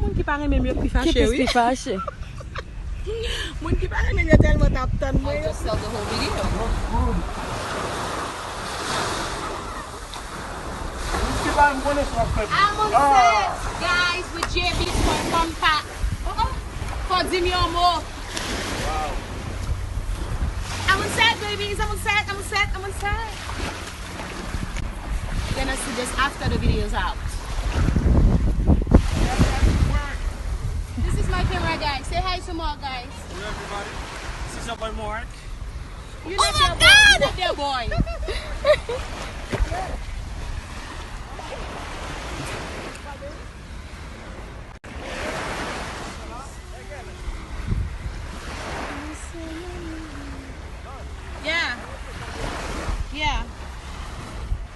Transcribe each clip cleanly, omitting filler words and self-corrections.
Moun qui parle même mieux plus fâché, oui. Plus fâché. Moun qui parle même mieux tellement tapton moi. Just sell the whole video. I'm on set, guys, with JB's from Pack. For Dimion Mo. Wow. I'm on set, babies. I'm on set. You're gonna see this after the video's out. This is my camera, guys. Say hi to Mark, guys. Hello, everybody. This is our boy Mark. You left your boy. Yeah.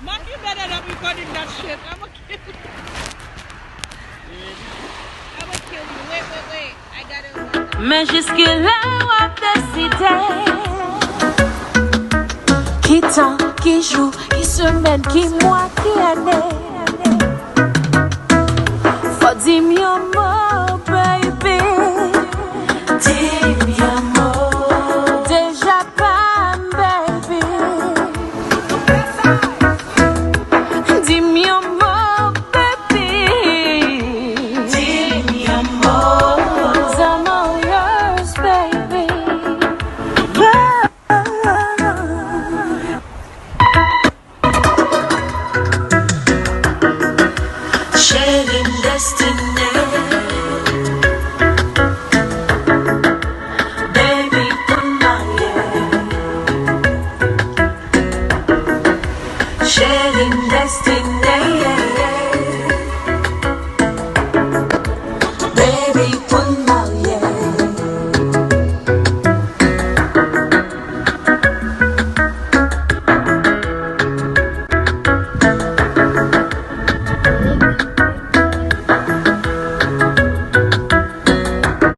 Mark, you better not recording that shit. I'ma kill you. Wait. I gotta. Mais jusque-là, on décidé. Qui temps, qui jour, qui semaine, qui mois, qui année. Faut dire mon mot, baby.